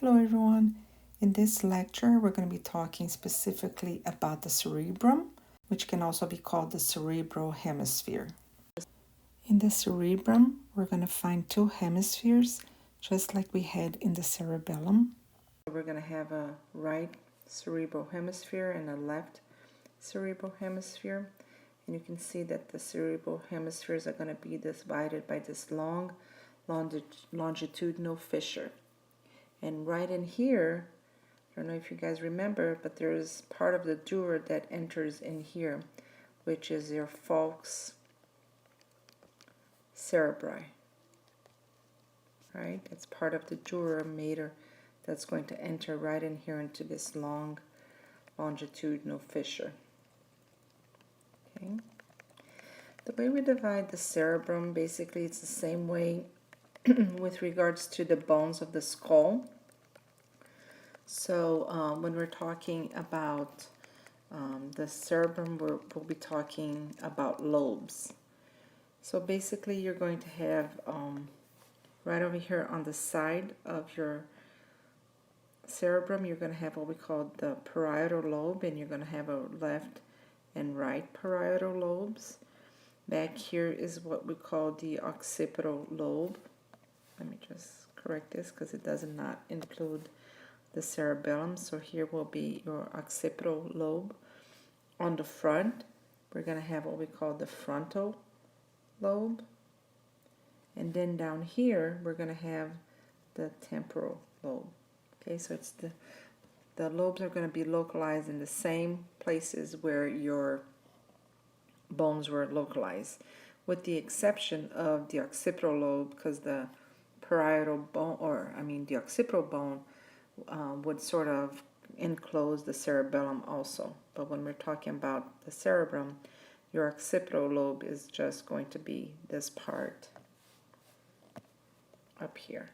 Hello everyone. In this lecture, we're going to be talking specifically about the cerebrum, which can also be called the cerebral hemisphere. In the cerebrum, we're going to find two hemispheres, just like we had in the cerebellum. We're going to have a right cerebral hemisphere and a left cerebral hemisphere. And you can see that the cerebral hemispheres are going to be divided by this long longitudinal fissure. And right in here, I don't know if you guys remember, but there's part of the dura that enters in here, which is your falx cerebri. Right? It's part of the dura mater that's going to enter right in here into this long longitudinal fissure. Okay. The way we divide the cerebrum, basically it's the same way with regards to the bones of the skull. So when we're talking about the cerebrum, we'll be talking about lobes. So basically you're going to have right over here on the side of your cerebrum, you're going to have what we call the parietal lobe, and you're going to have a left and right parietal lobes. Back here is what we call the occipital lobe. Let me just correct this because it does not include the cerebellum. So here will be your occipital lobe. On the front, we're going to have what we call the frontal lobe. And then down here, we're going to have the temporal lobe. Okay, so it's the lobes are going to be localized in the same places where your bones were localized, with the exception of the occipital lobe, because the parietal bone, the occipital bone would sort of enclose the cerebellum also. But when we're talking about the cerebrum, your occipital lobe is just going to be this part up here.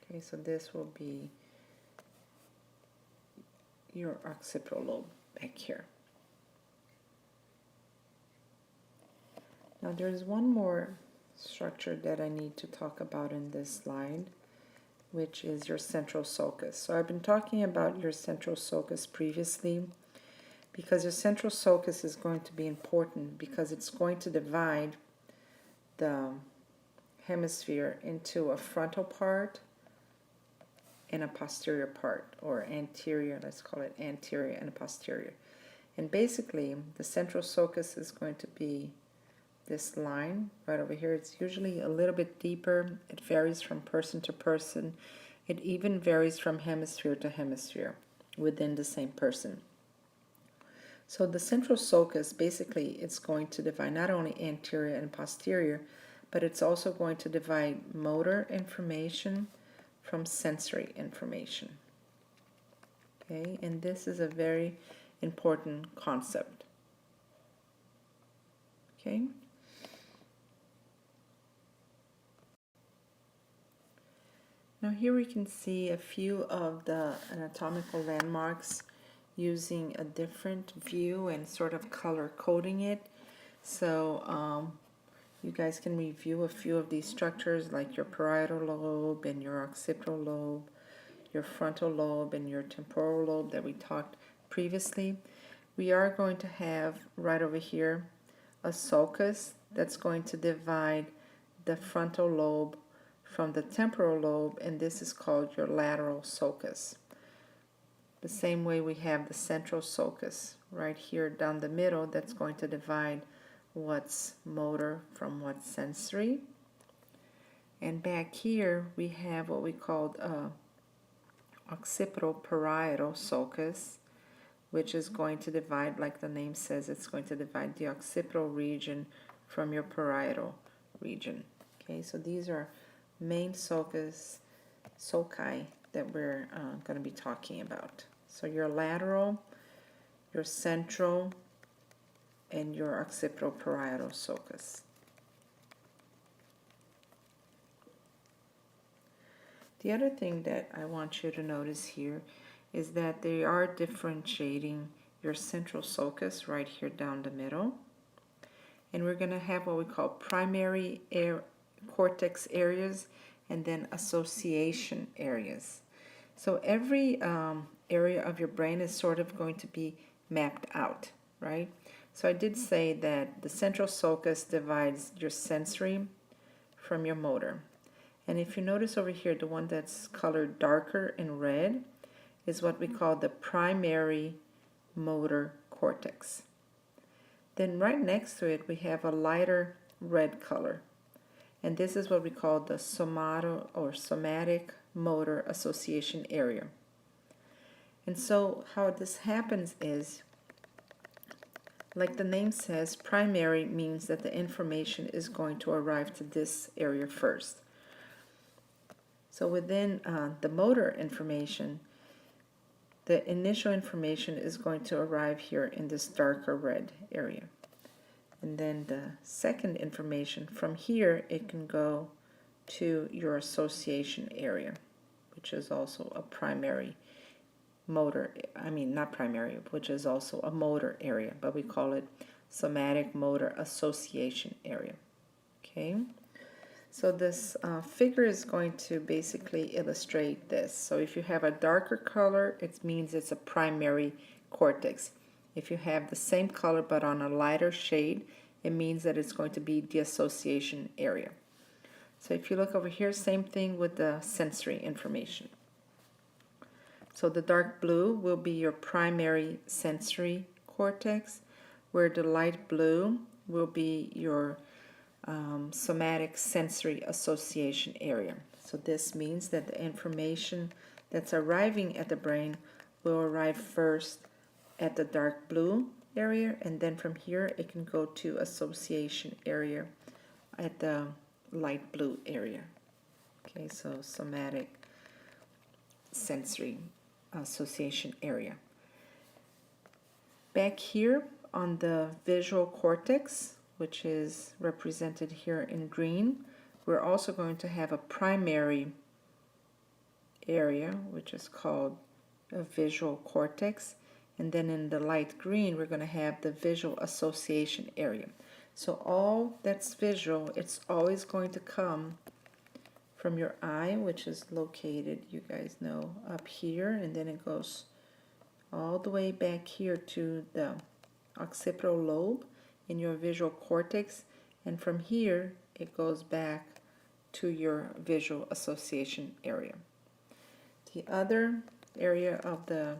Okay, so this will be your occipital lobe back here. Now there's one more structure that I need to talk about in this slide, which is your central sulcus. So I've been talking about your central sulcus previously because your central sulcus is going to be important because it's going to divide the hemisphere into a frontal part and a posterior part, or anterior, let's call it anterior and posterior. And basically the central sulcus is going to be this line right over here. It's usually a little bit deeper. It varies from person to person. It even varies from hemisphere to hemisphere within the same person. So the central sulcus, basically, it's going to divide not only anterior and posterior, but it's also going to divide motor information from sensory information. Okay, and this is a very important concept. Okay. Now here we can see a few of the anatomical landmarks using a different view and sort of color coding it. So you guys can review a few of these structures, like your parietal lobe and your occipital lobe, your frontal lobe and your temporal lobe that we talked previously. We are going to have right over here a sulcus that's going to divide the frontal lobe from the temporal lobe, and this is called your lateral sulcus. The same way we have the central sulcus right here down the middle that's going to divide what's motor from what's sensory. And back here we have what we called occipital parietal sulcus, which is going to divide, like the name says, it's going to divide the occipital region from your parietal region. Okay, so these are main sulci that we're going to be talking about. So your lateral, your central, and your occipital parietal sulcus. The other thing that I want you to notice here is that they are differentiating your central sulcus right here down the middle. And we're going to have what we call primary cortex areas and then association areas. So every area of your brain is sort of going to be mapped out, right? So I did say that the central sulcus divides your sensory from your motor. And if you notice over here, the one that's colored darker in red is what we call the primary motor cortex. Then right next to it, we have a lighter red color. And this is what we call the somatic motor association area. And so how this happens is, like the name says, primary means that the information is going to arrive to this area first. So within the motor information, the initial information is going to arrive here in this darker red area. And then the second information, from here, it can go to your association area, which is also a primary motor, not primary, which is also a motor area, but we call it somatic motor association area. Okay, so this figure is going to basically illustrate this. So if you have a darker color, it means it's a primary cortex. If you have the same color but on a lighter shade, it means that it's going to be the association area. So if you look over here, same thing with the sensory information. So the dark blue will be your primary sensory cortex, where the light blue will be your somatic sensory association area. So this means that the information that's arriving at the brain will arrive first at the dark blue area, and then from here it can go to association area at the light blue area. Okay, so somatic sensory association area. Back here on the visual cortex, which is represented here in green, we're also going to have a primary area, which is called a visual cortex. And then in the light green, we're going to have the visual association area. So all that's visual, it's always going to come from your eye, which is located, you guys know, up here, and then it goes all the way back here to the occipital lobe in your visual cortex, and from here it goes back to your visual association area. The other area of the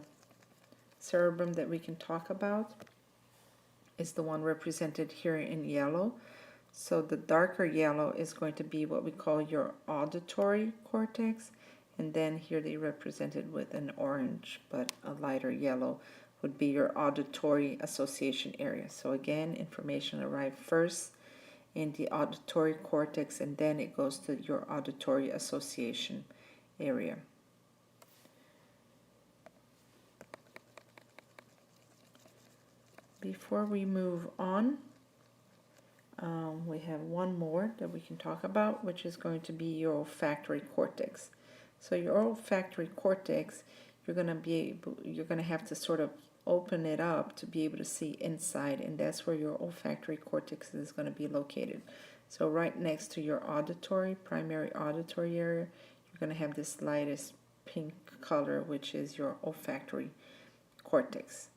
cerebrum that we can talk about is the one represented here in yellow. So the darker yellow is going to be what we call your auditory cortex, and then here they represented with an orange, but a lighter yellow would be your auditory association area. So again, information arrives first in the auditory cortex, and then it goes to your auditory association area. Before we move on, we have one more that we can talk about, which is going to be your olfactory cortex. So your olfactory cortex, you're going to have to sort of open it up to be able to see inside, and that's where your olfactory cortex is going to be located. So right next to your primary auditory area, you're going to have this lightest pink color, which is your olfactory cortex.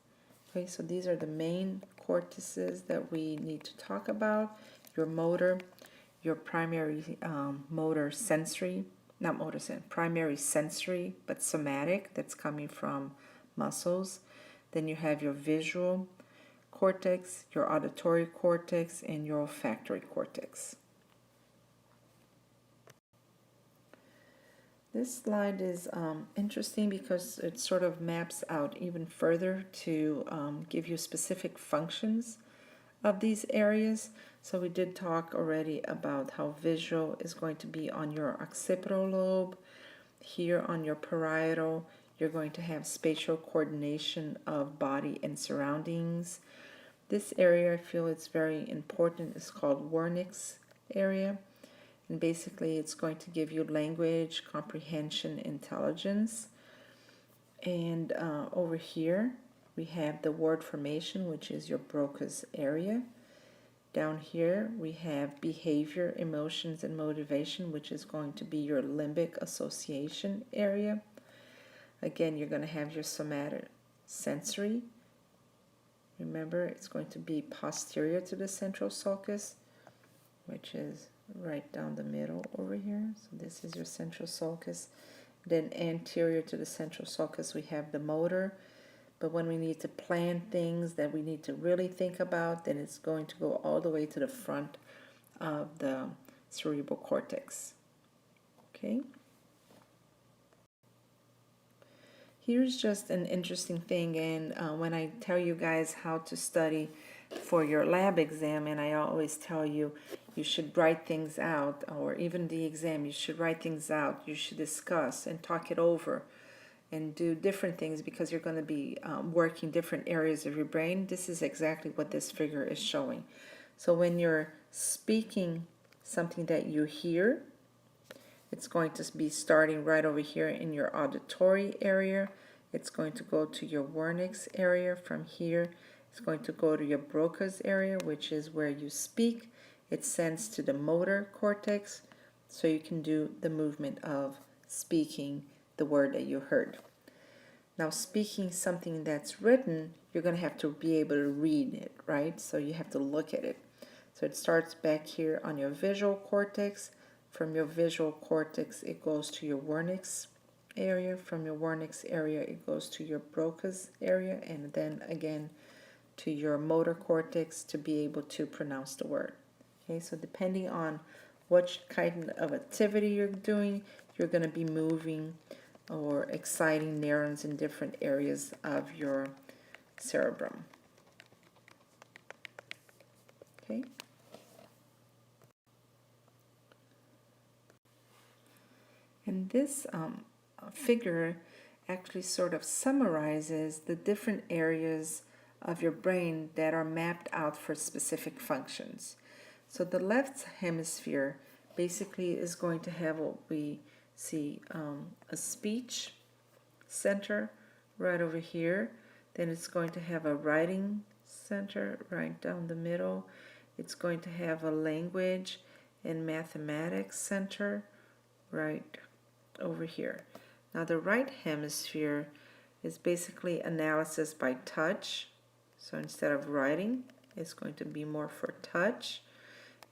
Okay, so these are the main cortices that we need to talk about. Your motor, your primary primary sensory, but somatic, that's coming from muscles. Then you have your visual cortex, your auditory cortex, and your olfactory cortex. This slide is interesting because it sort of maps out even further to give you specific functions of these areas. So we did talk already about how visual is going to be on your occipital lobe. Here on your parietal, you're going to have spatial coordination of body and surroundings. This area, I feel it's very important, is called Wernicke's area. And basically it's going to give you language, comprehension, intelligence. And over here we have the word formation, which is your Broca's area. Down here we have behavior, emotions, and motivation, which is going to be your limbic association area. Again, you're going to have your somatic sensory. Remember, it's going to be posterior to the central sulcus, which is right down the middle over here. So this is your central sulcus. Then anterior to the central sulcus, we have the motor. But when we need to plan things that we need to really think about, then it's going to go all the way to the front of the cerebral cortex. Okay? Here's just an interesting thing, and when I tell you guys how to study for your lab exam, and I always tell you, you should write things out, or even the exam, you should write things out, you should discuss and talk it over and do different things because you're going to be working different areas of your brain. This is exactly what this figure is showing. So when you're speaking something that you hear, it's going to be starting right over here in your auditory area. It's going to go to your Wernicke's area. From here, it's going to go to your Broca's area, which is where you speak. It sends to the motor cortex, so you can do the movement of speaking the word that you heard. Now, speaking something that's written, you're going to have to be able to read it, right? So you have to look at it. So it starts back here on your visual cortex. From your visual cortex, it goes to your Wernicke's area. From your Wernicke's area, it goes to your Broca's area, and then again to your motor cortex to be able to pronounce the word. Okay, so depending on what kind of activity you're doing, you're going to be moving or exciting neurons in different areas of your cerebrum. Okay. And this figure actually sort of summarizes the different areas of your brain that are mapped out for specific functions. So the left hemisphere basically is going to have what we see a speech center right over here. Then it's going to have a writing center right down the middle. It's going to have a language and mathematics center right over here. Now the right hemisphere is basically analysis by touch. So instead of writing, it's going to be more for touch.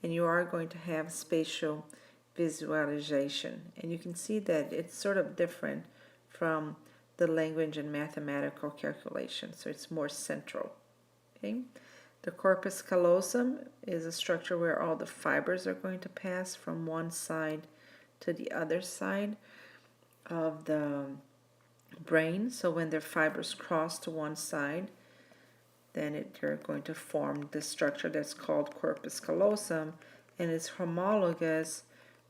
And you are going to have spatial visualization. And you can see that it's sort of different from the language and mathematical calculation. So it's more central. Okay? The corpus callosum is a structure where all the fibers are going to pass from one side to the other side of the brain. So when their fibers cross to one side, then they're going to form this structure that's called corpus callosum, and it's homologous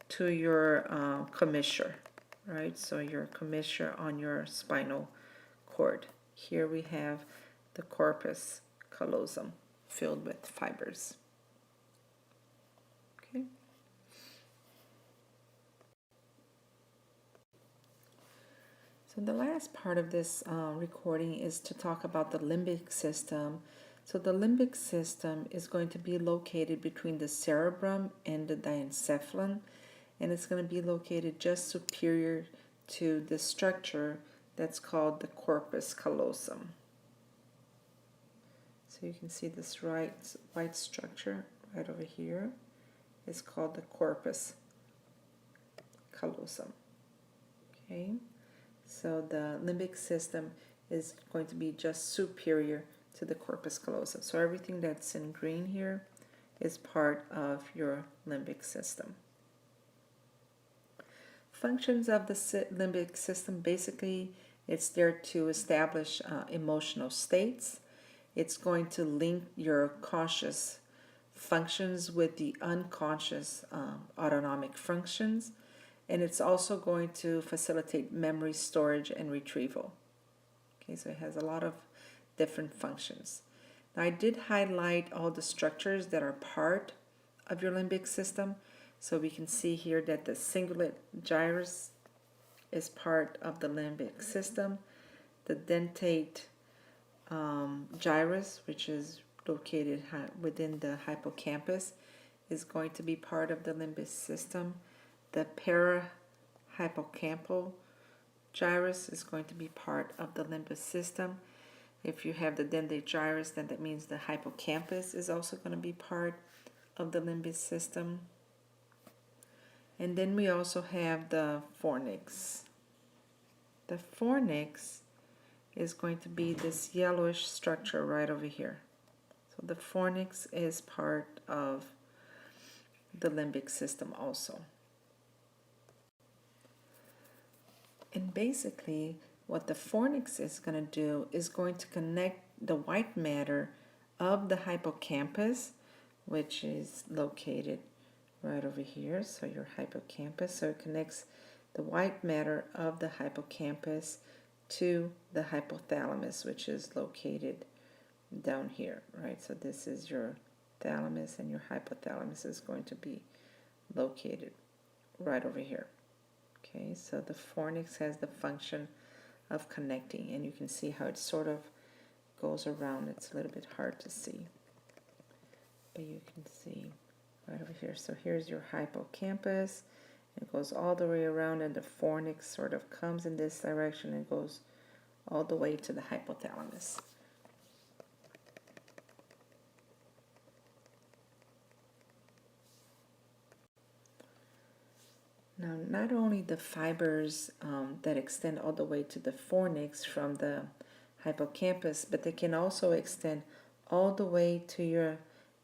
to your commissure, right? So your commissure on your spinal cord. Here we have the corpus callosum filled with fibers. Okay. So the last part of this recording is to talk about the limbic system. So the limbic system is going to be located between the cerebrum and the diencephalon, and it's going to be located just superior to the structure that's called the corpus callosum. So you can see this white structure right over here is called the corpus callosum. Okay. So the limbic system is going to be just superior to the corpus callosum. So everything that's in green here is part of your limbic system. Functions of the limbic system, basically, it's there to establish emotional states. It's going to link your conscious functions with the unconscious autonomic functions. And it's also going to facilitate memory storage and retrieval. Okay, so it has a lot of different functions. Now I did highlight all the structures that are part of your limbic system. So we can see here that the cingulate gyrus is part of the limbic system. The dentate gyrus, which is located within the hippocampus, is going to be part of the limbic system. The parahippocampal gyrus is going to be part of the limbic system. If you have the dentate gyrus, then that means the hippocampus is also going to be part of the limbic system. And then we also have the fornix. The fornix is going to be this yellowish structure right over here. So the fornix is part of the limbic system also. And basically, what the fornix is going to do is going to connect the white matter of the hippocampus, which is located right over here. So your hippocampus, so it connects the white matter of the hippocampus to the hypothalamus, which is located down here, right? So this is your thalamus, and your hypothalamus is going to be located right over here. Okay, so the fornix has the function of connecting, and you can see how it sort of goes around. It's a little bit hard to see, but you can see right over here. So here's your hippocampus. It goes all the way around, and the fornix sort of comes in this direction and goes all the way to the hypothalamus. Now, not only the fibers that extend all the way to the fornix from the hippocampus, but they can also extend all the way to your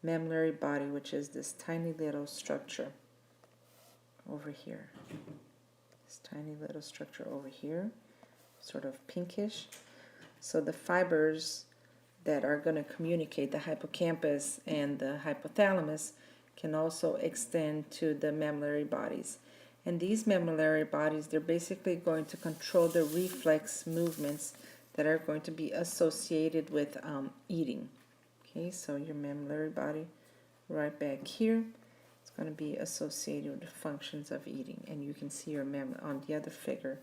mammillary body, which is this tiny little structure over here. This tiny little structure over here, sort of pinkish. So the fibers that are going to communicate the hippocampus and the hypothalamus can also extend to the mammillary bodies. And these mammillary bodies, they're basically going to control the reflex movements that are going to be associated with eating. Okay, so your mammillary body right back here, it's going to be associated with the functions of eating. And you can see your on the other figure,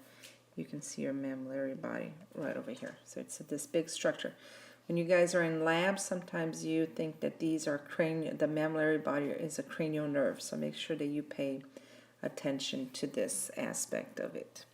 you can see your mammillary body right over here. So it's this big structure. When you guys are in labs, sometimes you think that these are the mammillary body is a cranial nerve. So make sure that you pay attention to this aspect of it.